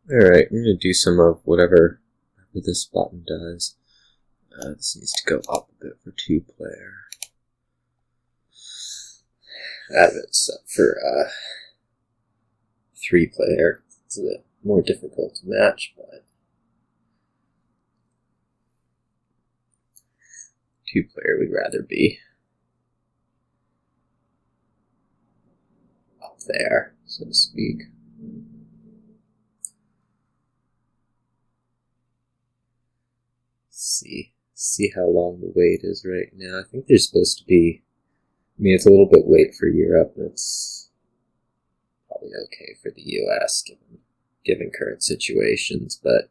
Alright, I'm going to do some of whatever this button does. This needs to go up a bit for 2-player. I have it set for 3-player. It's a bit more difficult to match, but 2-player would rather be up there, so to speak. See how long the wait is right now. I think there's supposed to be, I mean, it's a little bit late for Europe. It's probably okay for the US given current situations, but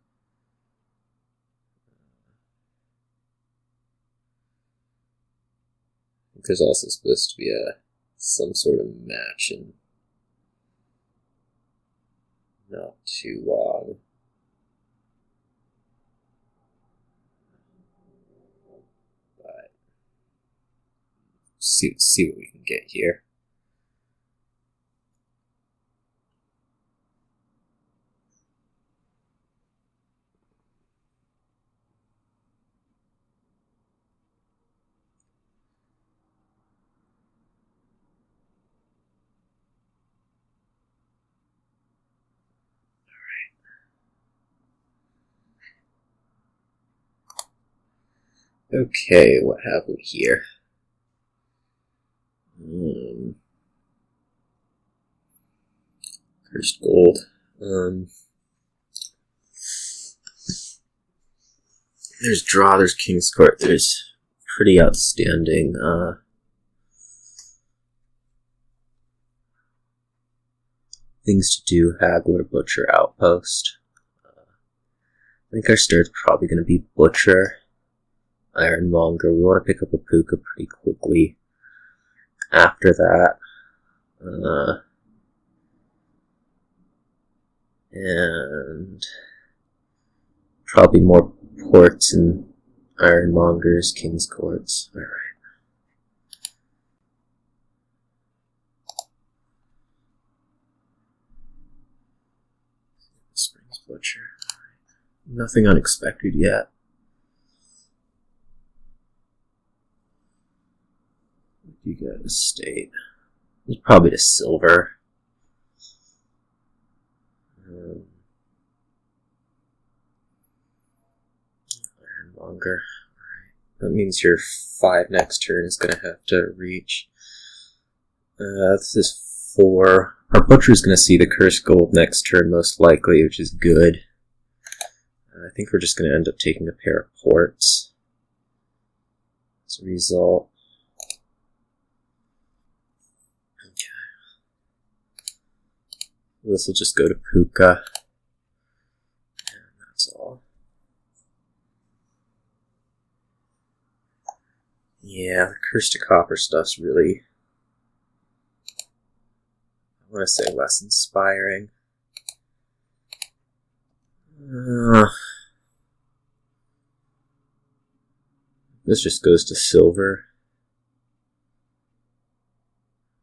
I think there's also supposed to be some sort of match in not too long. See what we can get here. All right. Okay, what have we here? Cursed gold. There's draw, there's king's court, there's pretty outstanding things to do. Haggler, butcher, outpost. I think our start's probably going to be butcher, ironmonger. We want to pick up a puka pretty quickly after that. And probably more ports and ironmongers, king's courts. Alright. Springs butcher. Nothing unexpected yet. You got a state. It's probably the silver. Ironmonger. Alright. That means your 5 next turn is going to have to reach. This is 4. Our butcher is going to see the cursed gold next turn, most likely, which is good. I think we're just going to end up taking a pair of ports as a result. This will just go to puka. And that's all. Yeah, the curse to copper stuff's really, I want to say, less inspiring. This just goes to silver.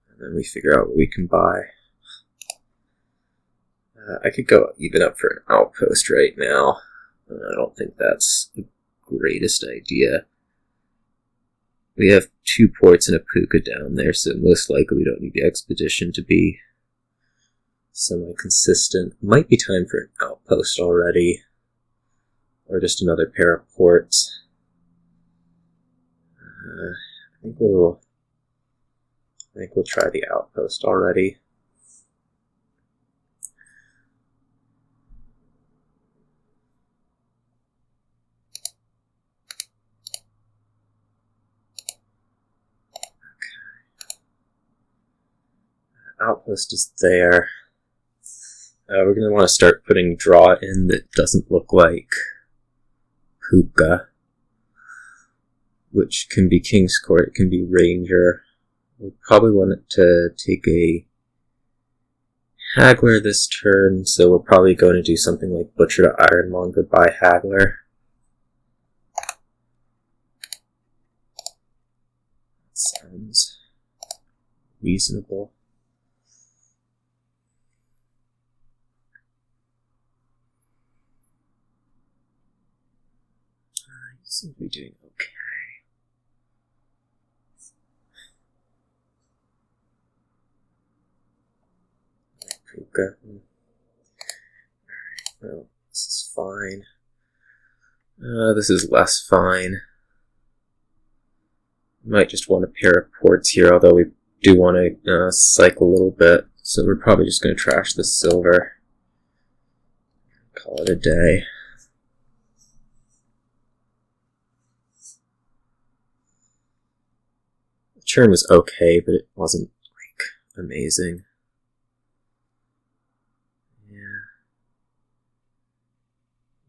And then we figure out what we can buy. I could go even up for an outpost right now. I don't think that's the greatest idea. We have 2 ports and a puka down there, so most likely we don't need the expedition to be semi-consistent. Might be time for an outpost already, or just another pair of ports. I think we'll try the outpost already. Outpost is there. We're going to want to start putting draw in that doesn't look like puka, which can be king's court, it can be ranger. We'll probably want it to take a haggler this turn, so we're probably going to do something like butcher to ironmonger by haggler. That sounds reasonable. Seems to be doing okay. Puka. Alright, well, this is fine. This is less fine. Might just want a pair of ports here, although we do want to cycle a little bit, so we're probably just going to trash the silver. Call it a day. The turn was okay, but it wasn't, like, amazing. Yeah.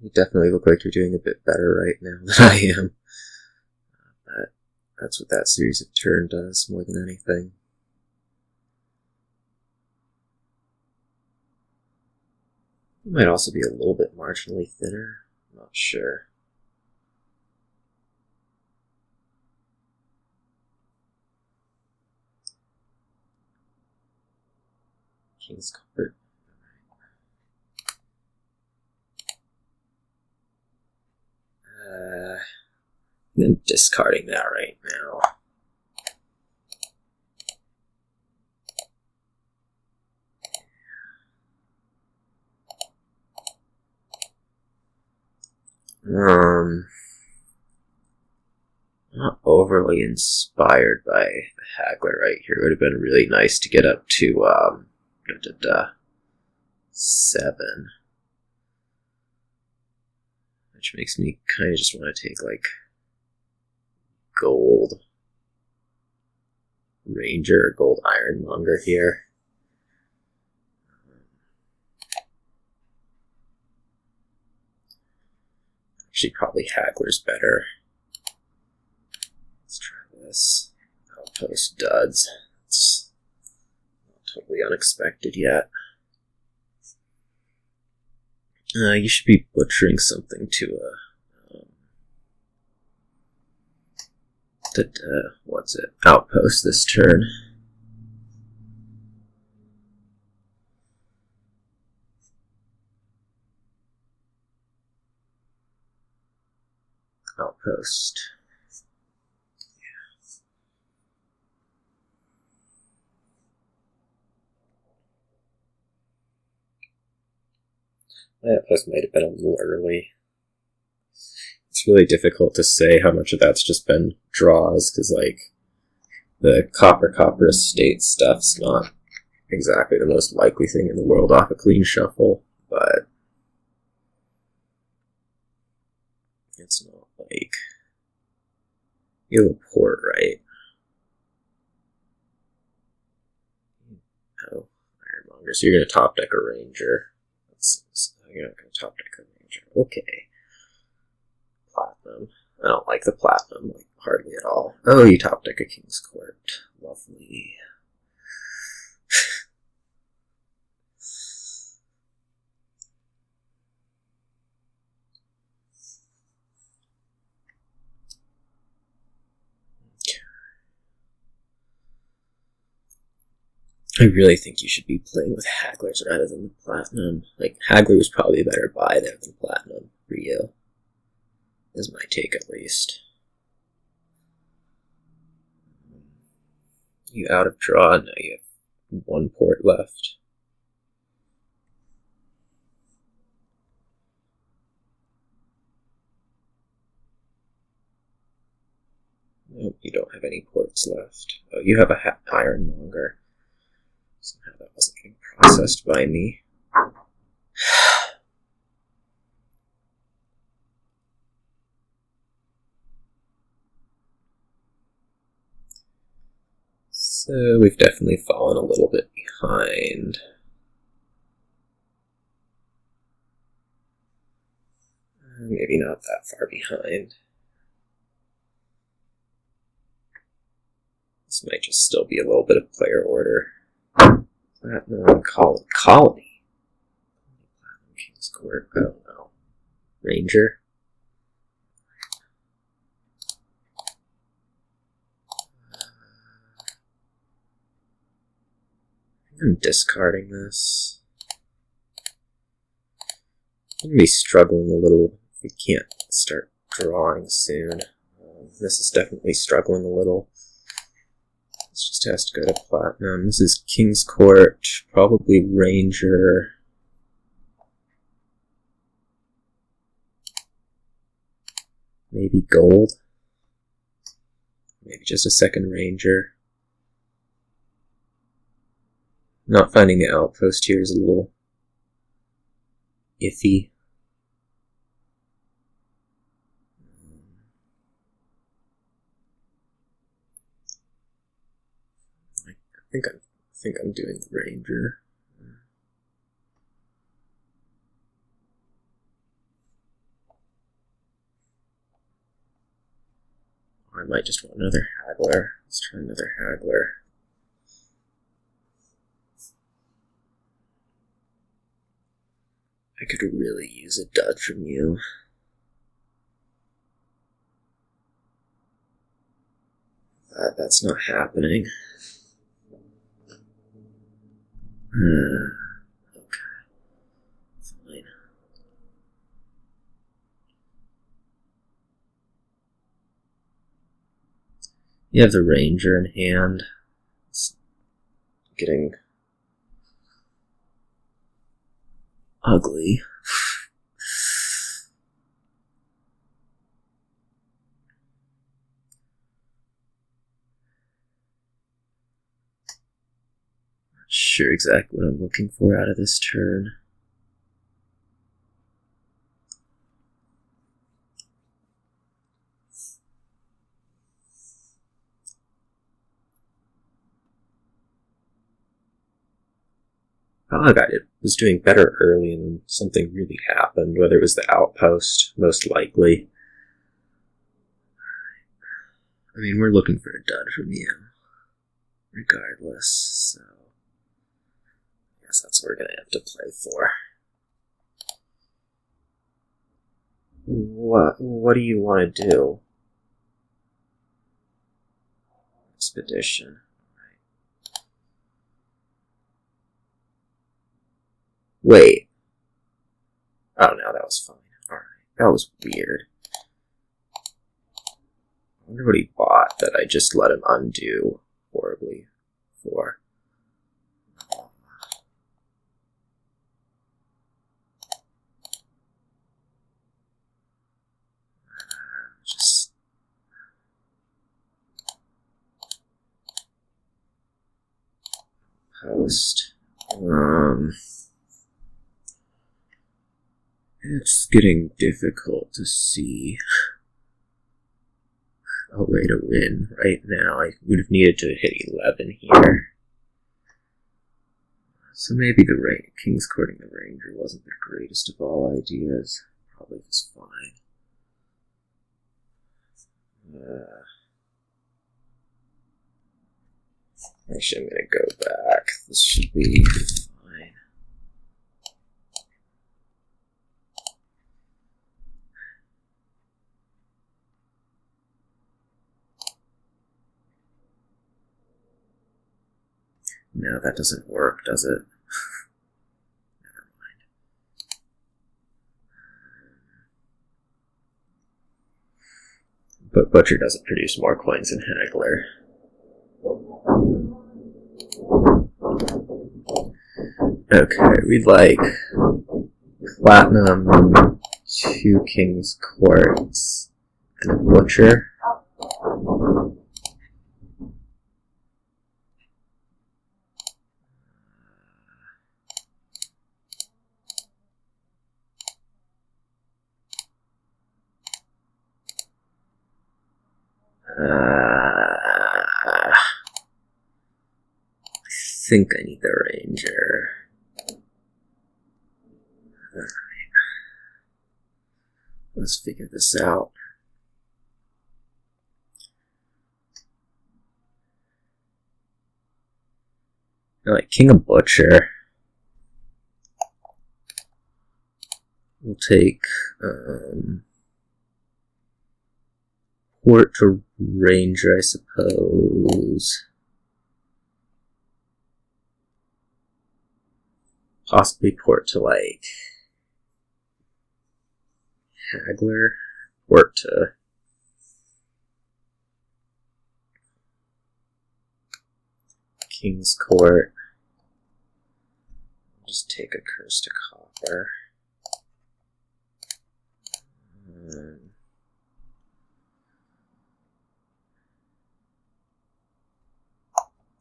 You definitely look like you're doing a bit better right now than I am. But that's what that series of turn does, more than anything. It might also be a little bit marginally thinner. I'm not sure. King's Court. I'm discarding that right now. Not overly inspired by the Haggler right here. It would have been really nice to get up to 7. Which makes me kind of just want to take like gold Ranger or gold Ironmonger here. Actually, probably Haggler's better. Let's try this. Outpost duds. It's not totally unexpected yet. You should be butchering something to what's it? Outpost this turn. Outpost. Yeah. That outpost might have been a little early. It's really difficult to say how much of that's just been draws, because like the copper estate stuff's not exactly the most likely thing in the world off a clean shuffle, but it's not like you have a port, right? Oh, Ironmonger. So you're going to top deck a Ranger. You're not going to top deck a Ranger. Okay. Platinum. I don't like the platinum, like, hardly at all. Oh, you top deck a King's Court. Lovely. I really think you should be playing with Hagglers rather than the Platinum. Like, Haggler was probably a better buy there than Platinum for you. Is my take, at least. You out of draw, now you have 1 port left. Nope, you don't have any ports left. Oh, you have a Ironmonger. Somehow that wasn't getting processed by me. So we've definitely fallen a little bit behind. Maybe not that far behind. This might just still be a little bit of player order. Platinum Colony. Platinum King's Court. I don't know. Ranger. I'm discarding this. I'm going to be struggling a little if we can't start drawing soon. This is definitely struggling a little. This just has to go to platinum. This is King's Court, probably Ranger. Maybe gold. Maybe just a second Ranger. Not finding the outpost here is a little iffy. I think I'm doing the Ranger. Or I might just want another Haggler. Let's try another Haggler. I could really use a dud from you. That's not happening. Okay. Fine. You have the Ranger in hand. It's getting ugly. Not sure exactly what I'm looking for out of this turn. felt like I was doing better early and then something really happened, whether it was the outpost, most likely. I mean, we're looking for a dud from you, regardless, so I guess that's what we're going to have to play for. What do you want to do? Expedition. Wait. Oh no, that was fine. Alright. That was weird. I wonder what he bought that I just let him undo horribly for. Just post. It's getting difficult to see a way to win right now. I would have needed to hit 11 here. So maybe the King's Courting the Ranger wasn't the greatest of all ideas. Probably was fine. Actually, I'm going to go back. This should be fine. No, that doesn't work, does it? Never mind. But Butcher doesn't produce more coins than Haggler. Okay, we'd like Platinum, 2 King's Courts, and a Butcher. I think I need the Ranger. Alright. Let's figure this out. Like King of Butcher. We'll take Port to Ranger, I suppose. Possibly Port to like Haggler. port to King's Court. Just take a curse to copper.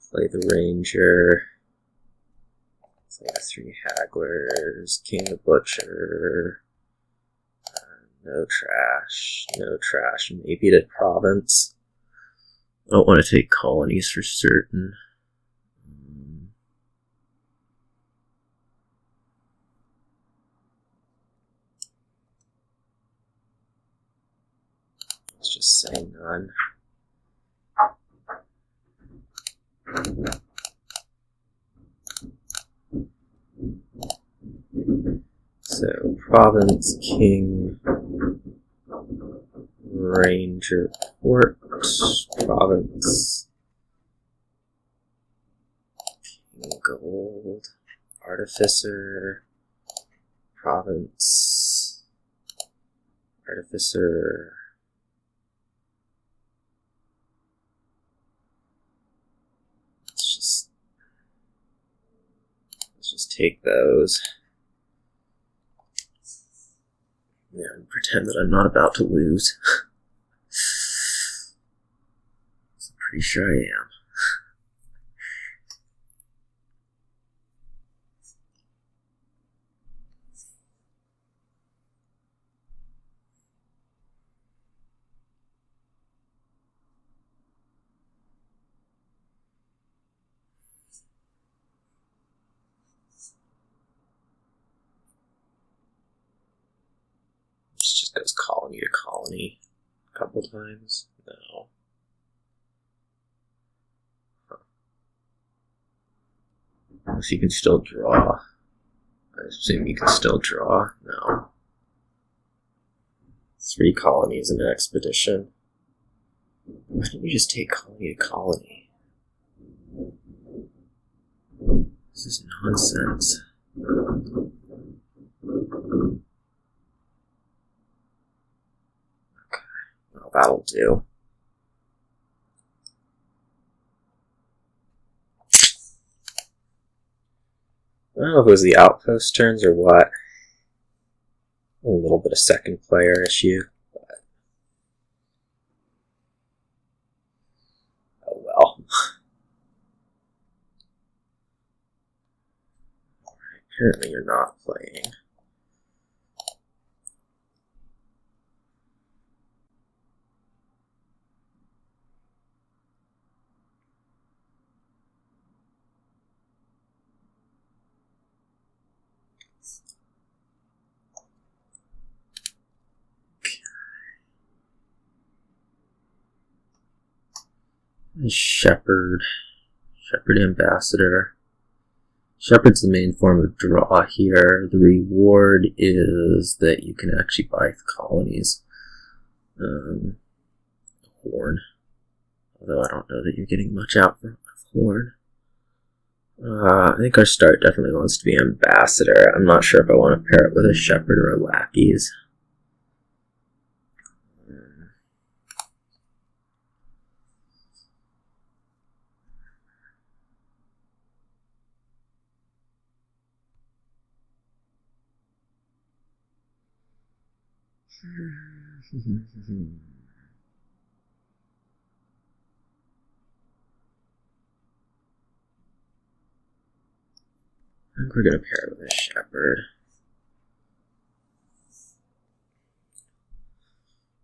Play the Ranger. Play the 3 Hagglers. King the Butcher. No trash. No trash. Maybe the Province. I don't want to take colonies for certain. Let's just say none. So, Province, King, Ranger, Port, Province, King, Gold, Artificer, Province, Artificer, let's just take those. Yeah, and pretend that I'm not about to lose. I'm pretty sure I am. Just goes colony to colony a couple times. No. If you can still draw. I assume you can still draw. No. 3 colonies in an expedition. Why don't you just take colony to colony? This is nonsense. That'll do. I don't know if it was the outpost turns or what. A little bit of second player issue, but oh well. Apparently you're not playing. Shepherd Ambassador. Shepherd's the main form of draw here. The reward is that you can actually buy colonies. Horn. Although I don't know that you're getting much out from Horn. I think our start definitely wants to be Ambassador. I'm not sure if I want to pair it with a Shepherd or a Lackeys. I think we're going to pair it with a Shepherd.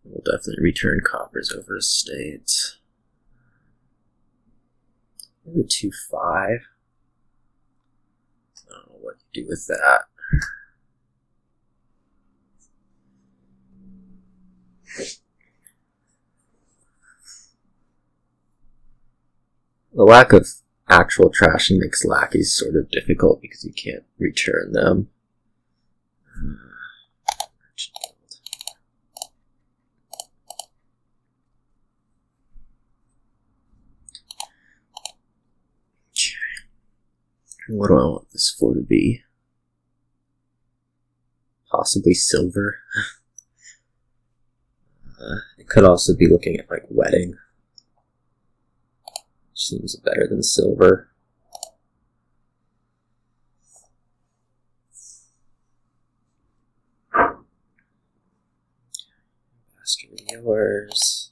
We'll definitely return coppers over to states. Maybe 2-5. I don't know what to do with that. The lack of actual trashing makes lackeys sort of difficult because you can't return them. What do I want this for to be? Possibly silver. It could also be looking at like wedding, which seems better than silver. Master yours.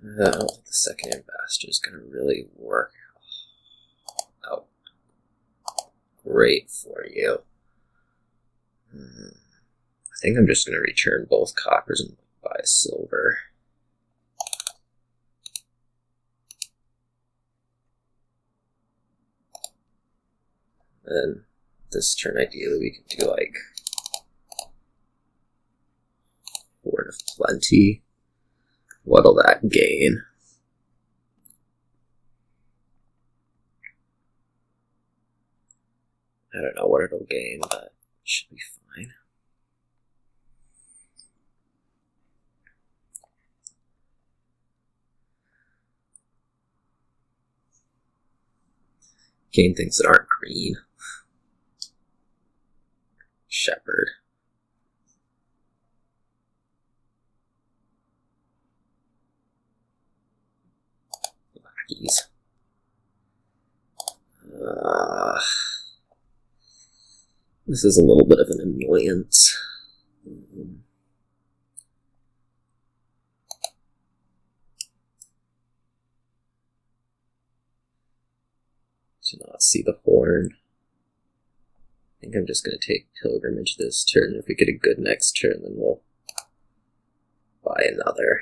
I don't think the second ambassador is going to really work out great for you. I think I'm just going to return both coppers and buy a silver. And this turn, ideally, we can do like Board of Plenty. What'll that gain? I don't know what it'll gain, but it should be fine. Gain things that aren't green. Shepherd. Lackeys. This is a little bit of an annoyance. To not see the horn. I think I'm just going to take Pilgrimage this turn. If we get a good next turn, then we'll buy another.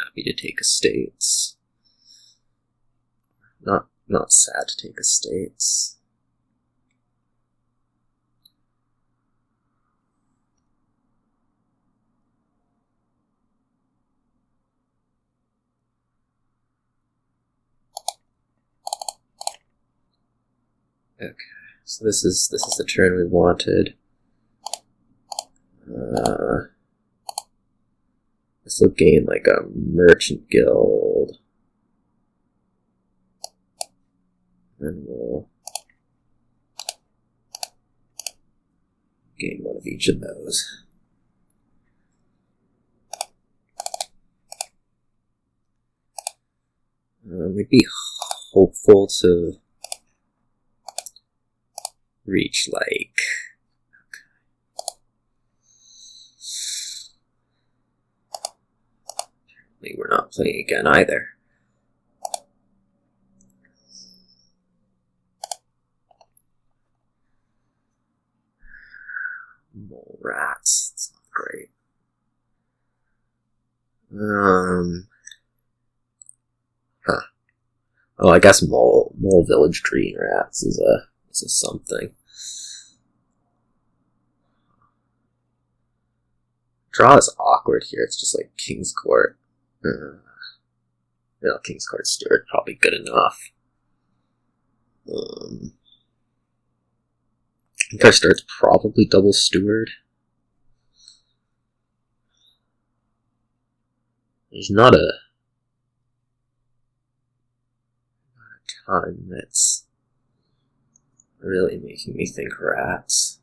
Happy to take estates. Not sad to take estates. Okay, so this is the turn we wanted. This will gain like a merchant guild. And we'll gain one of each of those. We'd be hopeful to reach like... Apparently we're not playing again either. Mole rats. That's not great. Oh, I guess mole village green rats is a something. Draw is awkward here. It's just like King's Court. King's Court Steward probably good enough. I think our start's probably double Steward. There's not a ton that's really making me think rats.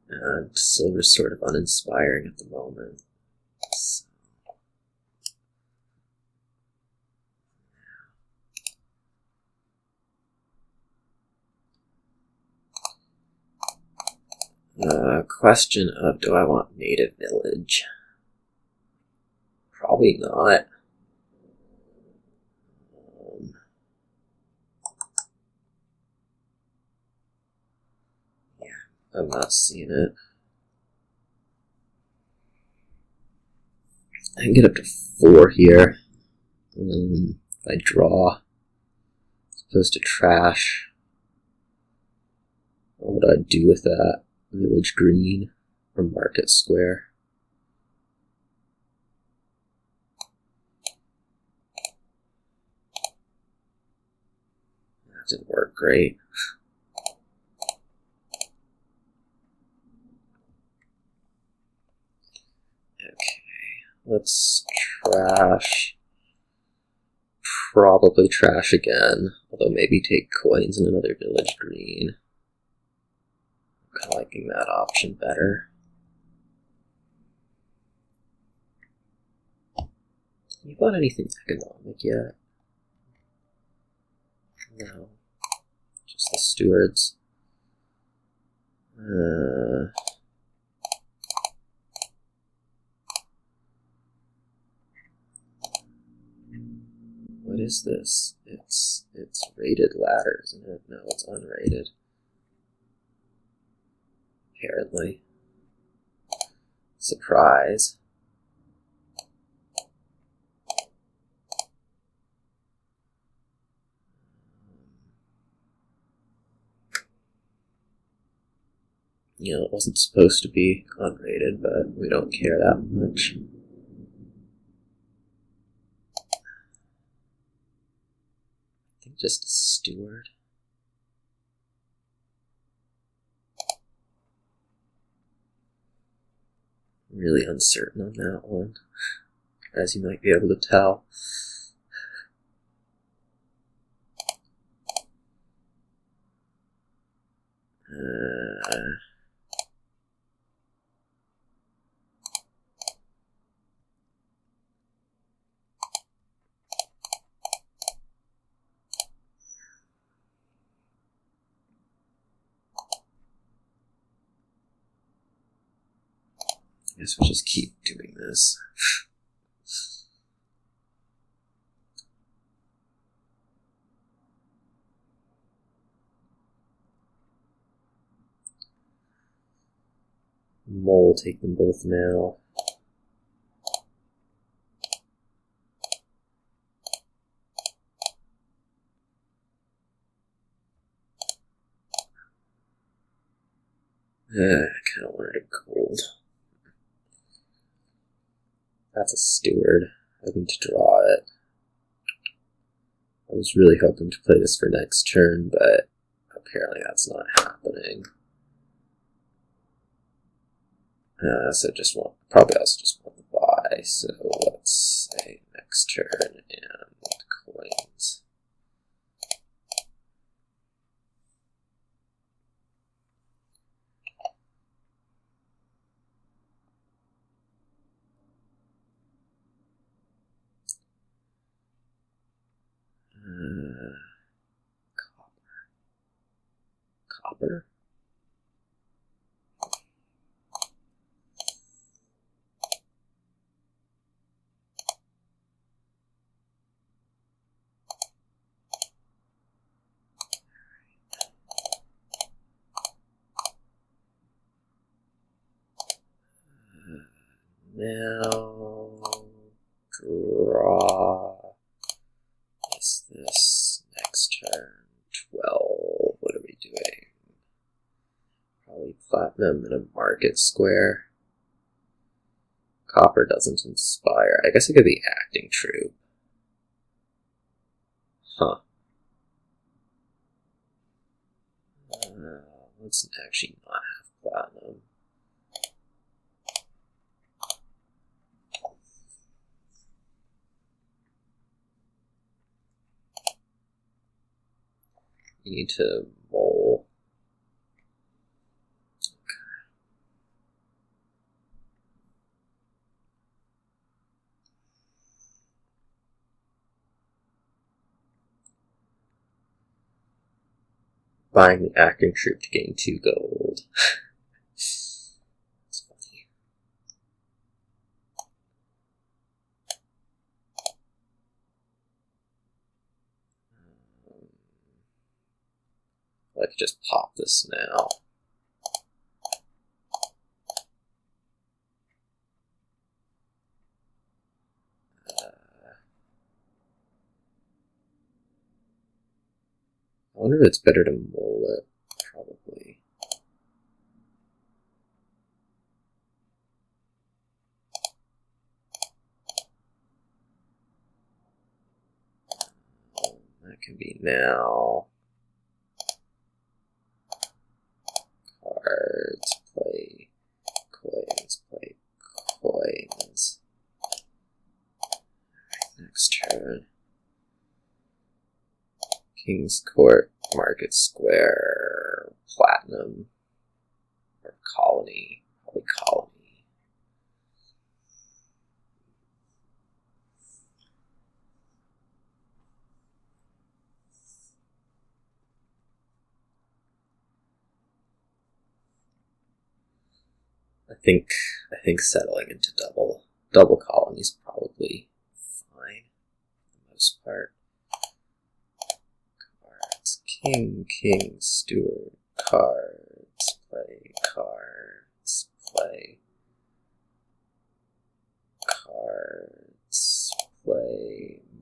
And silver's sort of uninspiring at the moment. So. Question of, do I want native village? Probably not. Yeah, I'm not seeing it. I can get up to 4 here. If I draw, as opposed to trash. What would I do with that? Village Green or Market Square? That didn't work great. Okay, let's trash. Probably trash again, although maybe take coins in another Village Green. I'm kind of liking that option better. You bought anything economic yet? No. Just the stewards. What is this? It's rated ladder, isn't it? No, it's unrated. Apparently. Surprise. You know, it wasn't supposed to be unrated, but we don't care that much. I think just a steward. Really uncertain on that one, as you might be able to tell. I guess we'll just keep doing this. Mole, take them both now. I kind of wanted a gold. That's a steward. I need to draw it. I was really hoping to play this for next turn, but apparently that's not happening. So probably also just want to buy. So let's say next turn and coins. Copper. Now draw this next turn. 12. What are we doing? Probably platinum in a market square. Copper doesn't inspire. I guess it could be acting troop. Huh. Let's actually not have platinum. You need to roll. Buying the acting troop to gain 2 gold. It's funny. I could just pop this now. I wonder if it's better to mull it. Probably. That can be now. Cards, play coins, play coins. Next turn. King's Court, Market Square, Platinum, or Colony, probably Colony. I think settling into double colony is probably fine for the most part. Cards, king, steward, cards, play,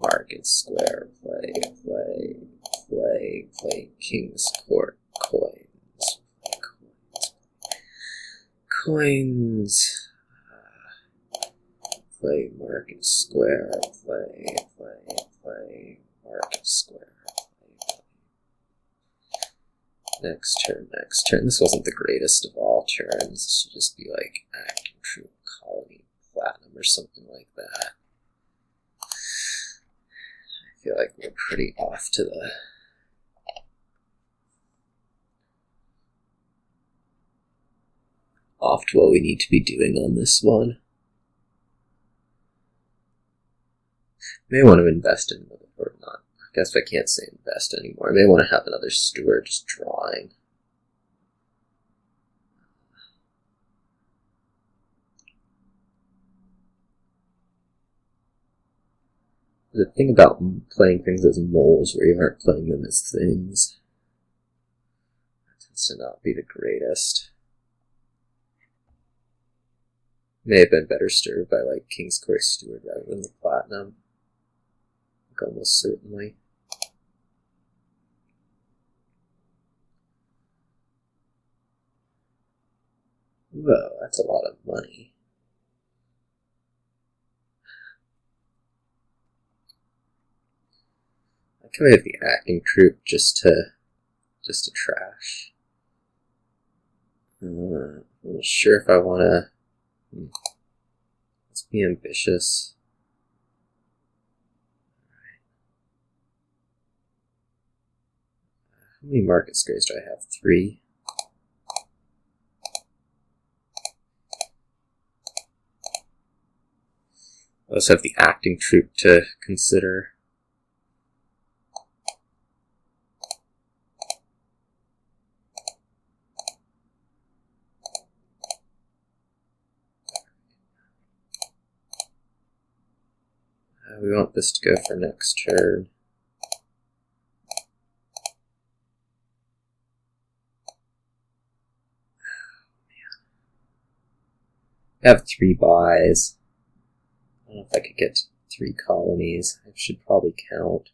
market square, play, king's court, coins, play market square, play, market square, play. Next turn. This wasn't the greatest of all turns. This should just be like acting true, colony, platinum, or something like that. I feel like we're pretty off to what we need to be doing on this one. May want to invest in another, or not. I guess I can't say invest anymore. I may want to have another steward just drawing. The thing about playing things as moles where you aren't playing them as things, that tends to not be the greatest. May have been better served by like King's Court Steward rather than the Platinum. Like almost certainly. Whoa, that's a lot of money. I can have the acting troupe just to trash. I'm not sure if I want to. Let's be ambitious. How many market squares do I have? 3. I also have the acting troupe to consider. We want this to go for next turn. I have 3 buys. I don't know if I could get to 3 colonies. I should probably count.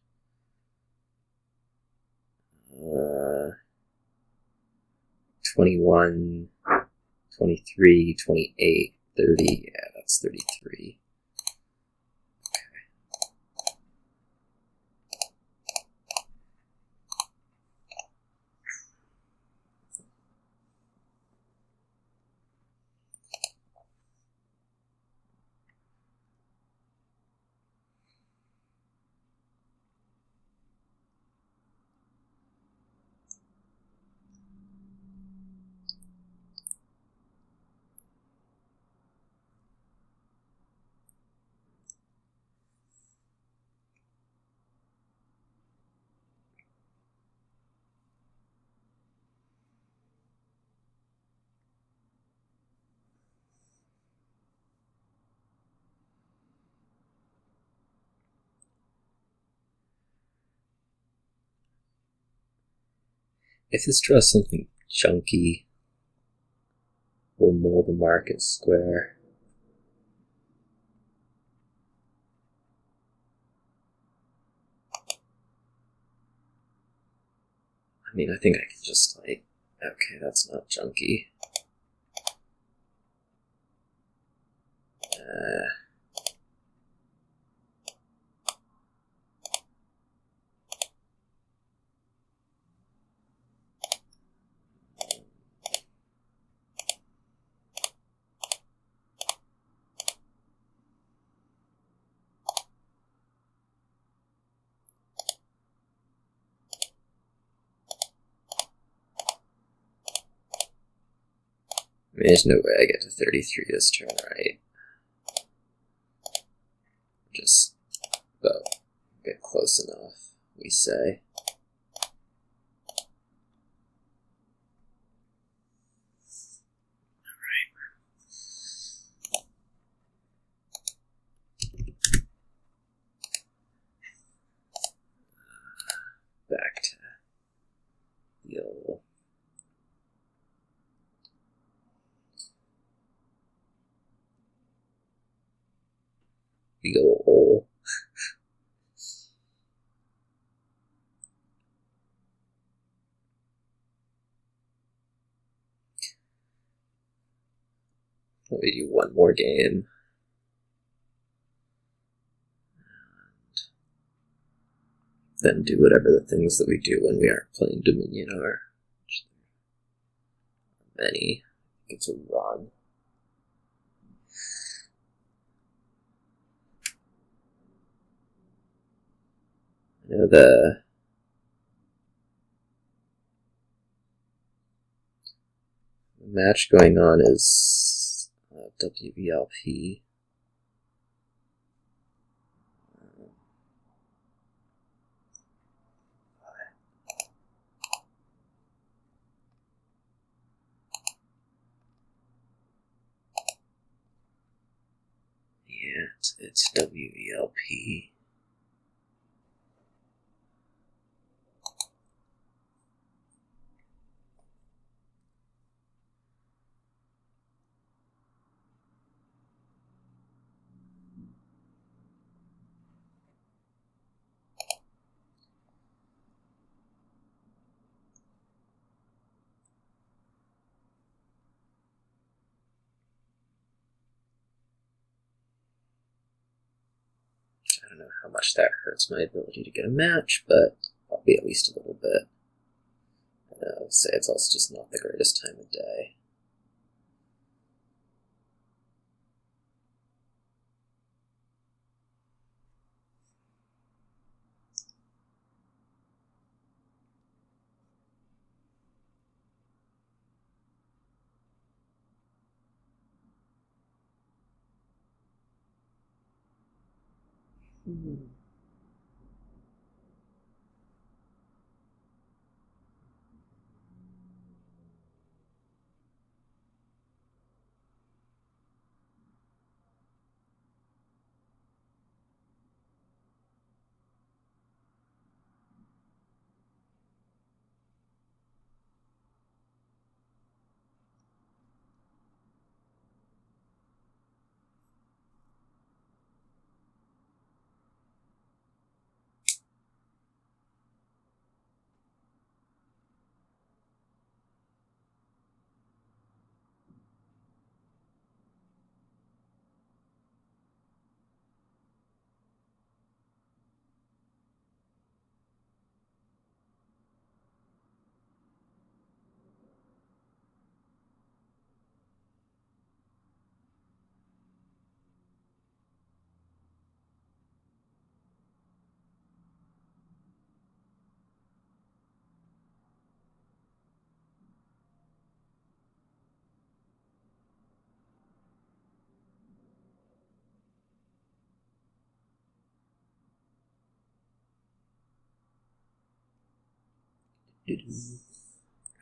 21, 23, 28, 30. Yeah, that's 33. If this draws something chunky, we'll mold the market square. I mean, I think I can just like, okay, that's not chunky. mean, there's no way I get to 33 this turn, right? Just about get close enough, we say. Back to the old hole. Let me do one more game. Then do whatever the things that we do when we aren't playing Dominion are. Many. It's a run. I know the match going on is WVLP. Yeah, it's WVLP. I don't know how much that hurts my ability to get a match, but probably at least a little bit. I would say it's also just not the greatest time of day.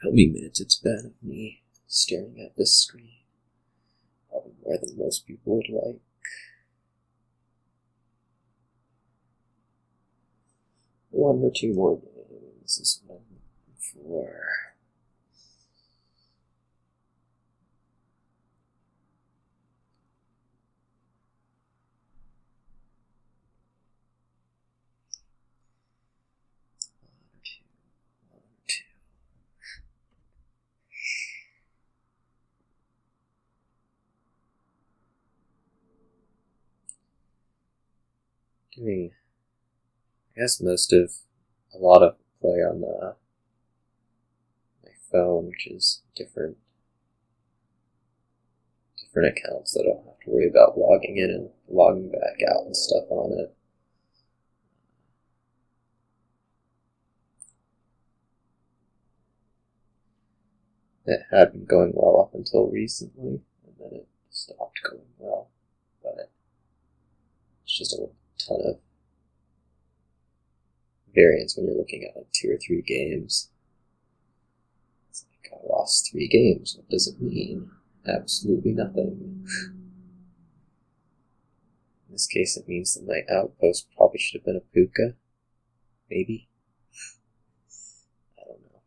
How many minutes it's been of me staring at this screen? Probably more than most people would like. One or two more games is what I'm looking for. Doing, I guess, a lot of play on my phone, which is different accounts that I don't have to worry about logging in and logging back out and stuff on it. it had been going well up until recently, and then it stopped going well. But it's just a ton of variance when you're looking at like 2 or 3 games. It's like, I lost 3 games. What does it mean? Absolutely nothing. In this case, it means that my outpost probably should have been a puka. Maybe. I don't know.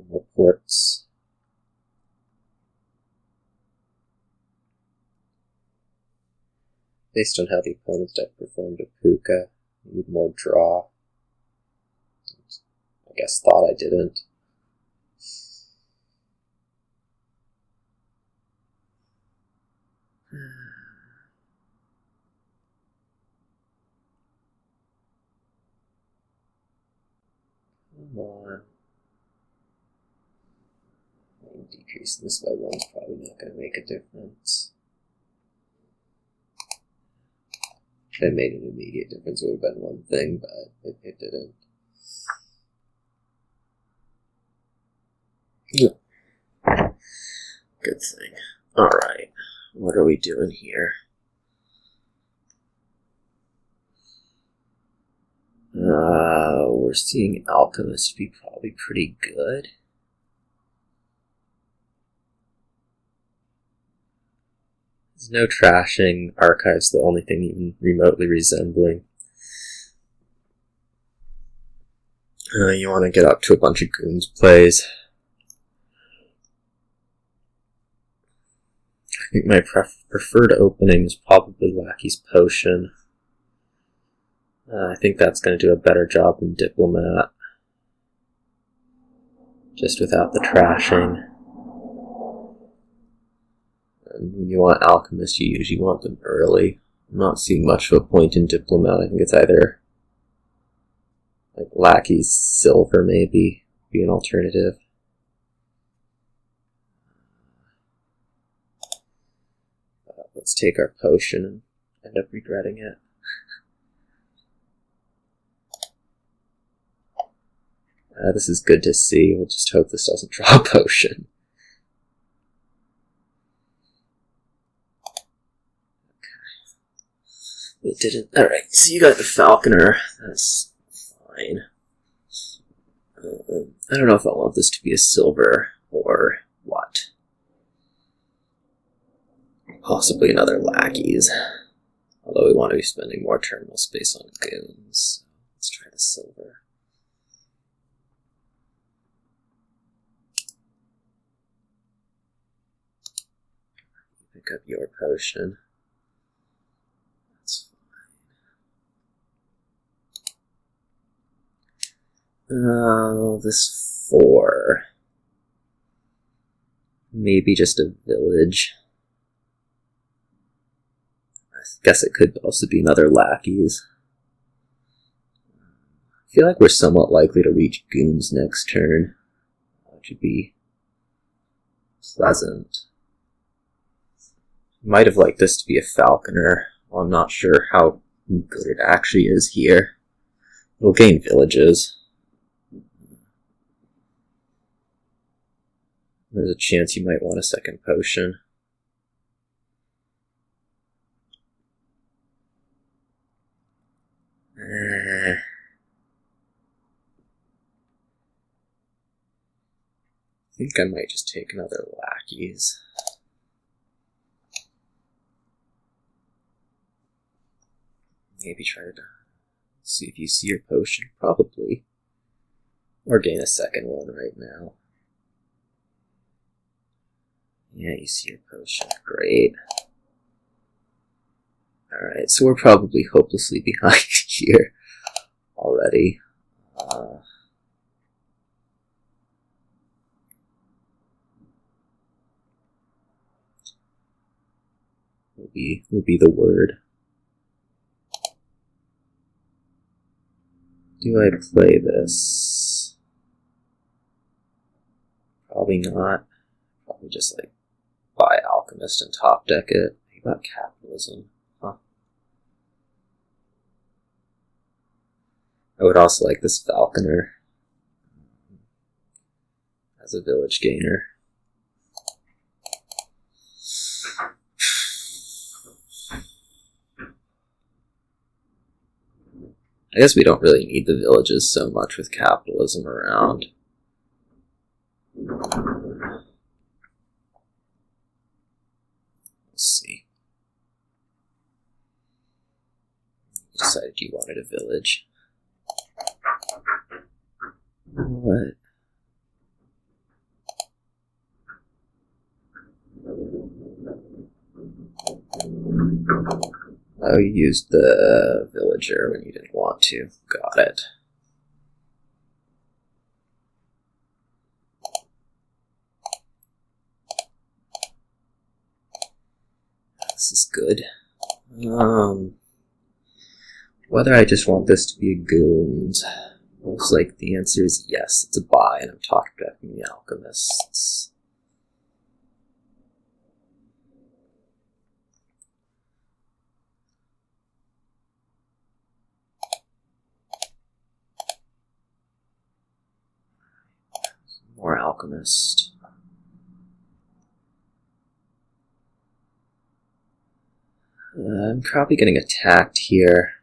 Reports. Based on how the opponent's deck performed a puka, you need more draw. I guess thought I didn't. Come on. Decreasing this by 1 is probably not going to make a difference. If it made an immediate difference, it would have been one thing, but it didn't. Yeah. Good thing. Alright, what are we doing here? We're seeing Alchemist be probably pretty good. There's no trashing. Archive's the only thing even remotely resembling. You want to get up to a bunch of Goons plays. I think my preferred opening is probably Lackey's Potion. I think that's going to do a better job than Diplomat. Just without the trashing. And when you want Alchemist, you usually want them early. I'm not seeing much of a point in Diplomat. I think it's either like Lackey's Silver maybe be an alternative. Let's take our potion and end up regretting it. This is good to see. We'll just hope this doesn't draw a potion. Okay. It didn't. Alright, so you got the Falconer. That's fine. I don't know if I want this to be a silver or what. Possibly another Lackeys. Although we want to be spending more terminal space on Goons. Let's try the silver. Pick up your potion. That's fine. Oh, this 4. Maybe just a village. I guess it could also be another Lackeys. I feel like we're somewhat likely to reach Goons next turn, which would be pleasant. Might have liked this to be a Falconer. Well, I'm not sure how good it actually is here. It'll gain villages. There's a chance you might want a second potion. I think I might just take another Lackeys. Maybe try to see if you see your potion. Probably. Or gain a second one right now. Yeah, you see your potion. Great. Alright, so we're probably hopelessly behind here already. Will be the word. Do I play this? Probably not. Probably just like buy Alchemist and top deck it. What about capitalism? Huh. I would also like this Falconer as a village gainer. I guess we don't really need the villages so much with capitalism around. Let's see. You decided you wanted a village. What? Oh, you used the villager when you didn't want to. Got it. This is good. Whether I just want this to be a goons, most like the answer is yes. It's a buy, and I'm talking about the alchemists. More alchemist. I'm probably getting attacked here.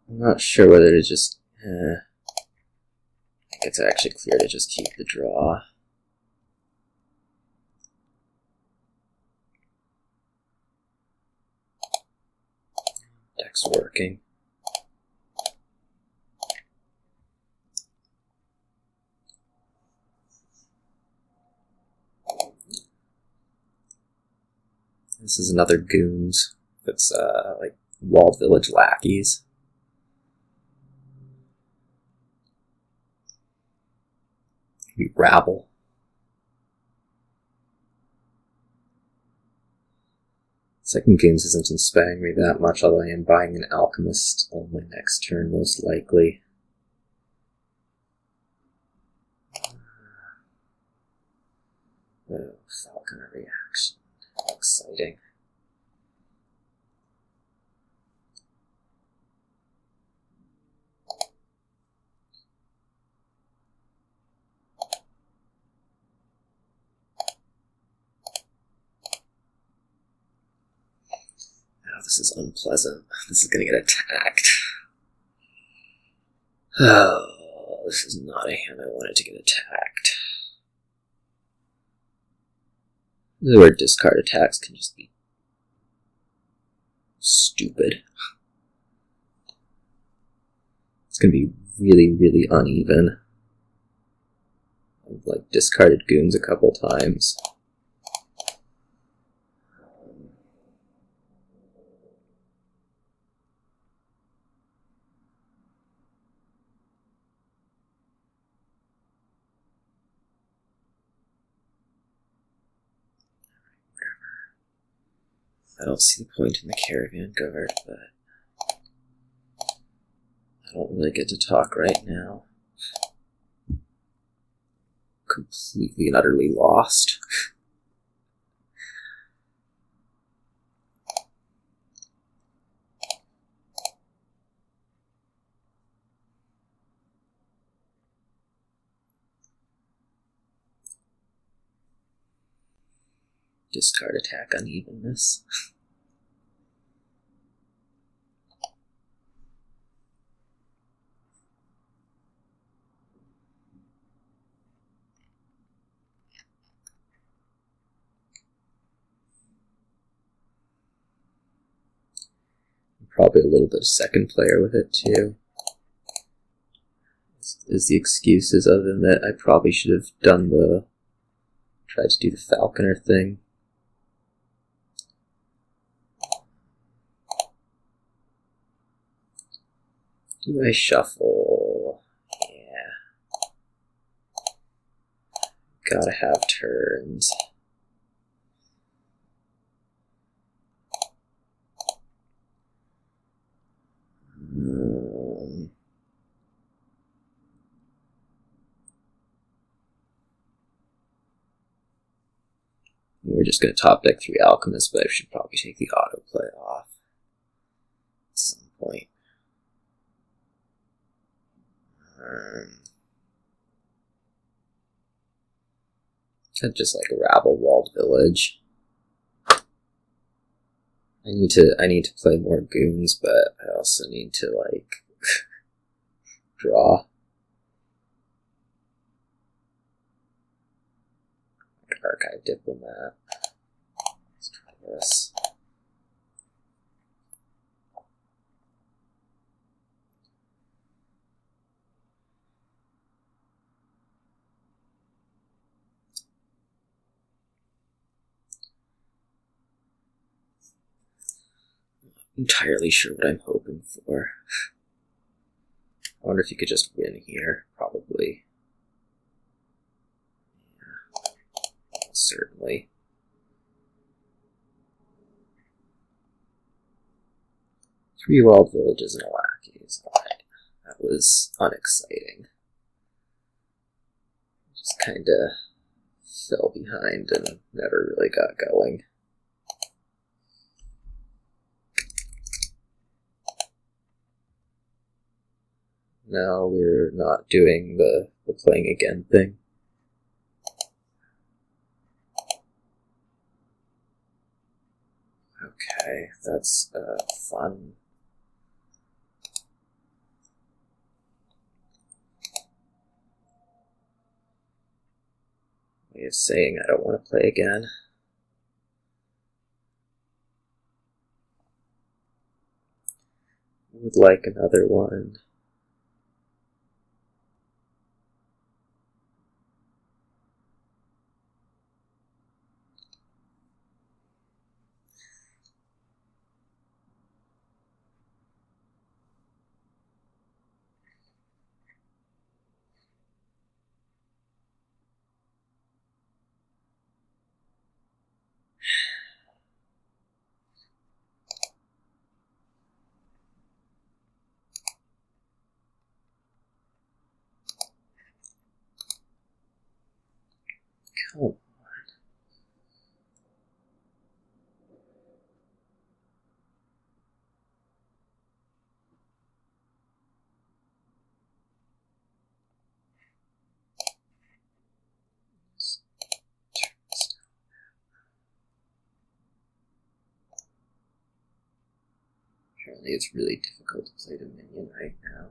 I'm not sure whether to just... I think it's actually clear to just keep the draw. Deck's working. This is another goons. That's like walled village lackeys. Be rabble. Second goons isn't inspiring me that much, although I am buying an alchemist on my next turn, most likely. Oh, Falconer reaction. Exciting. Oh, this is unpleasant. This is gonna get attacked. Oh, this is not a hand I wanted to get attacked. The word discard attacks can just be stupid. It's gonna be really, really uneven. I've like discarded goons a couple times. I don't see the point in the caravan guard, but I don't really get to talk right now. Completely and utterly lost. Discard attack unevenness. Probably a little bit of second player with it too. Is the excuses other than that I probably should have tried to do the Falconer thing. Do I shuffle? Yeah. Gotta have turns. We're just going to top deck 3 Alchemists, but I should probably take the autoplay off at some point. I'd just like a rabble-walled village. I need to play more goons, but I also need to like draw. Archive Diplomat. Let's try this. Entirely sure what I'm hoping for. I wonder if you could just win here. Probably. Yeah, certainly. Three walled villages and a lackeys. Alright. That was unexciting. Just kinda fell behind and never really got going. Now we're not doing the playing again thing. Okay, that's fun. Way of saying I don't want to play again. Would like another one. Come on. Apparently it's really difficult to play Dominion right now.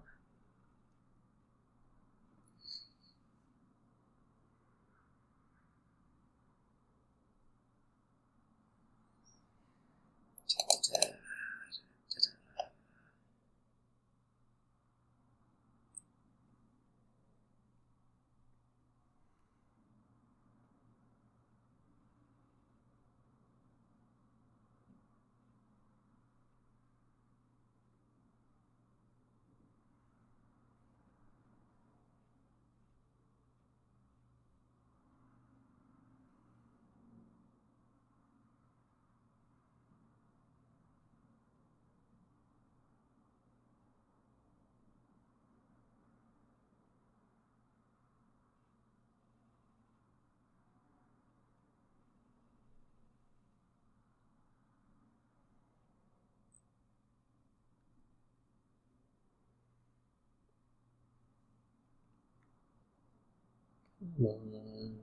Come on.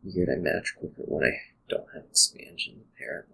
Weird, I match quicker when I don't have expansion, apparently.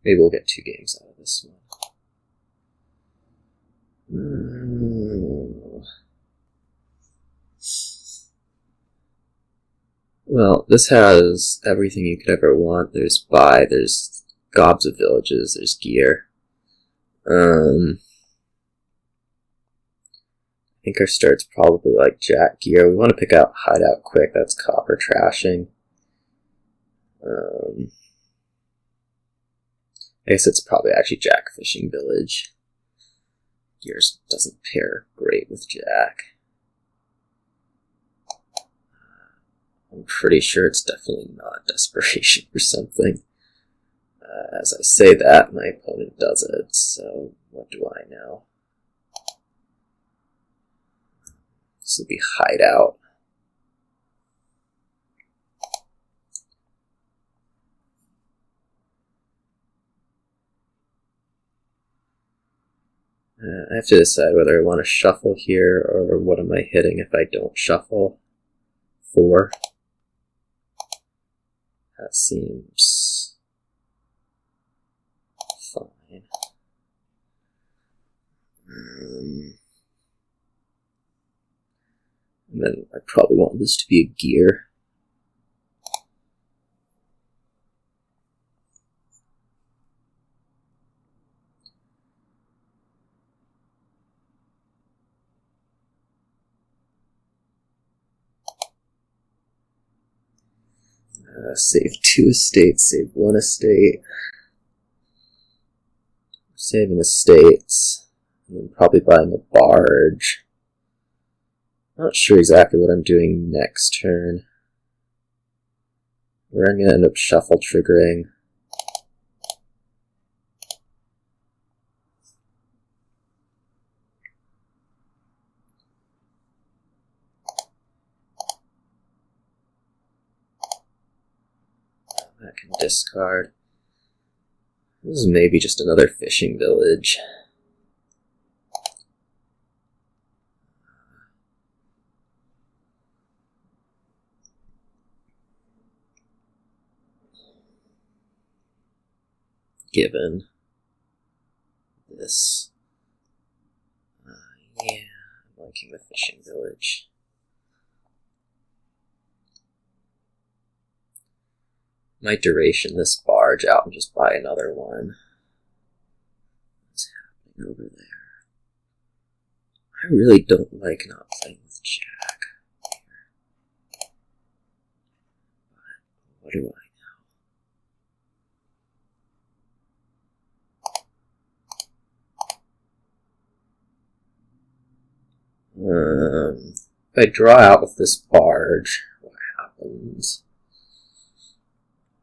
Maybe we'll get 2 games out of this one. Well, this has everything you could ever want. There's buy, there's gobs of villages, there's gear. I think our start's probably like Jack gear. We want to pick out hideout quick. That's copper trashing. I guess it's probably actually Jack fishing village. Gears doesn't pair great with Jack. I'm pretty sure it's definitely not desperation or something. As I say that, my opponent does it, so what do I know? This will be hideout. I have to decide whether I want to shuffle here or what am I hitting if I don't shuffle. 4. That seems fine. And then I probably want this to be a gear. Save 2 estates, save 1 estate. Saving estates, and then probably buying a barge. Not sure exactly what I'm doing next turn. Where I'm going to end up shuffle triggering. That can discard. This is maybe just another fishing village. Given this. Yeah, I'm liking the fishing village. Might duration this barge out and just buy another one. What's happening over there? I really don't like not playing with Jack. But what do I know? If I draw out with this barge, what happens?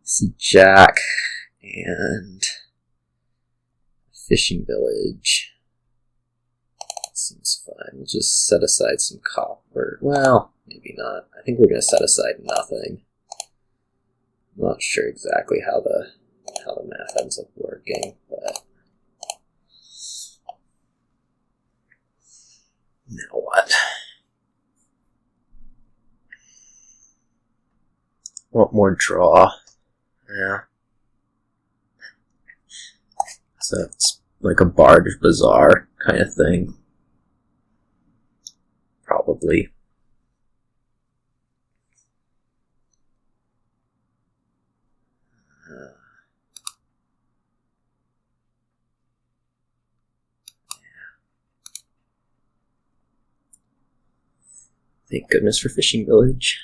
See Jack and fishing village. That seems fine. We'll just set aside some copper. Well, maybe not. I think we're going to set aside nothing. I'm not sure exactly how the math ends up working, but now what? Want more draw. Yeah. So it's like a barge bazaar kind of thing. Probably. Thank goodness for fishing village.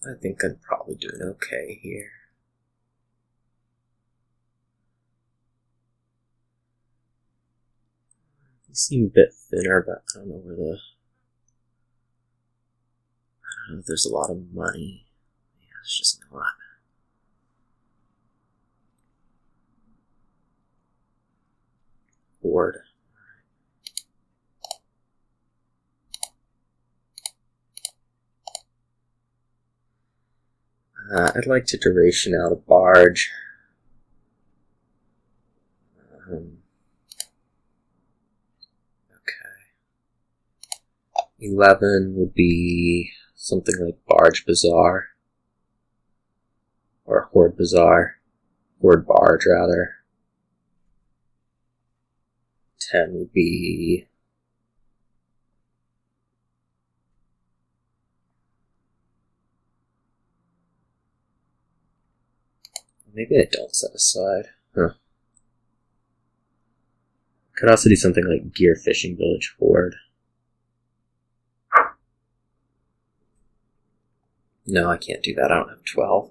I think I'm probably doing okay here. You seem a bit thinner, but I don't know where the... I don't know if there's a lot of money. Yeah, it's just not. Board. I'd like to duration out a barge. 11 would be something like Barge Bazaar. Or Horde Bazaar. Horde Barge, rather. 10 would be... Maybe I don't set aside. Huh. Could also do something like Gear Fishing Village Horde. No, I can't do that. I don't have 12.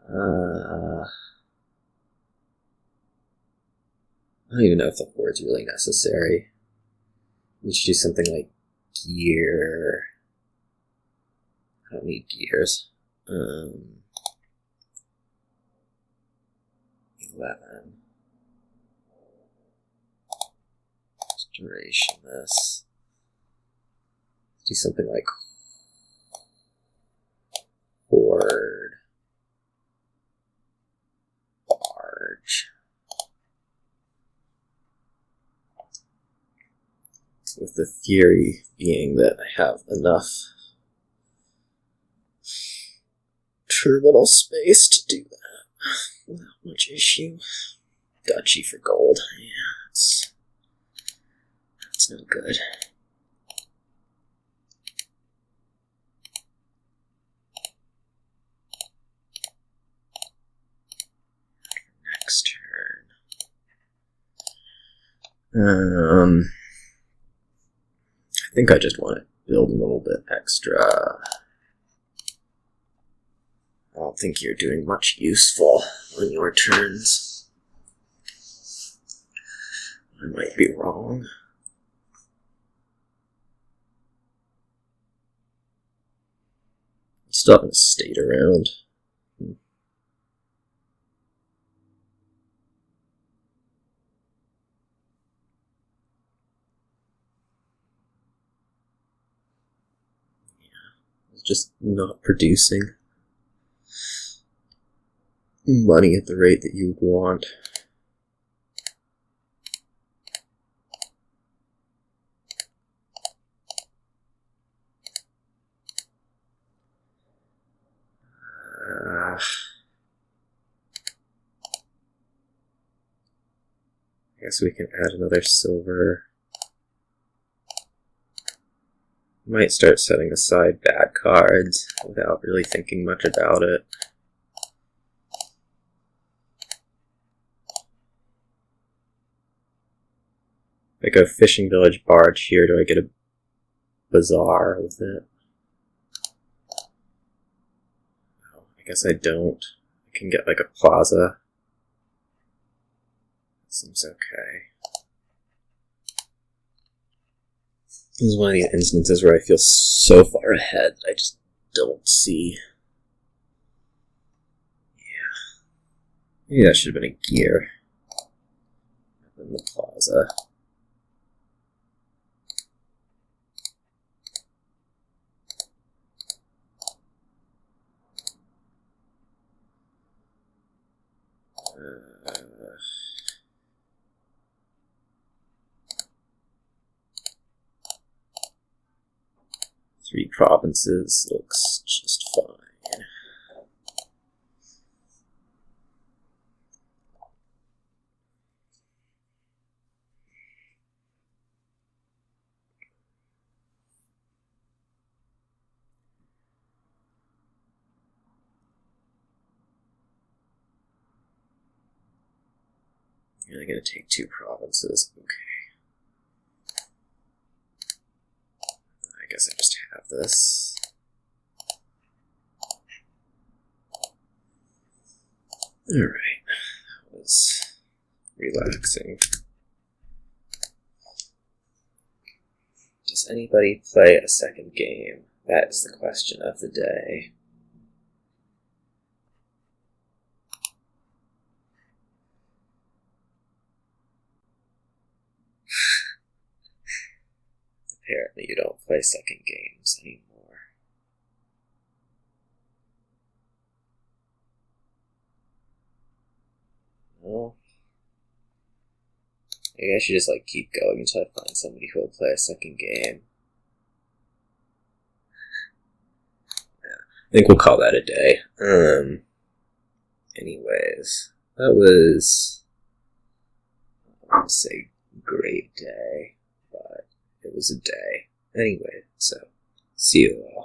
I don't even know if the Horde's really necessary. We should do something like Gear. I don't need gears. 11. Duration this. Do something like Horde Barge. With the theory being that I have enough terminal space to do that without much issue. Duchy for gold. Yeah, that's no good. Next turn. I think I just want to build a little bit extra. I don't think you're doing much useful on your turns. I might be wrong. You still haven't stayed around. Just not producing money at the rate that you would want. I guess we can add another silver. Might start setting aside bad cards without really thinking much about it. If I go Fishing Village Barge here, do I get a Bazaar with it? No, I guess I don't. I can get like a Plaza. That seems okay. This is one of these instances where I feel so far ahead that I just don't see. Yeah. Maybe that should have been a gear. And then the Plaza. Three provinces looks just fine. You're going to take two provinces. Okay. I guess I just have this. Alright. That was relaxing. Does anybody play a second game? That is the question of the day. Apparently you don't play second games anymore. No. Maybe I should just keep going until I find somebody who will play a second game. think we'll call that a day. Anyways, that was, I wouldn't say great day, but it was a day. Anyway, so see you all.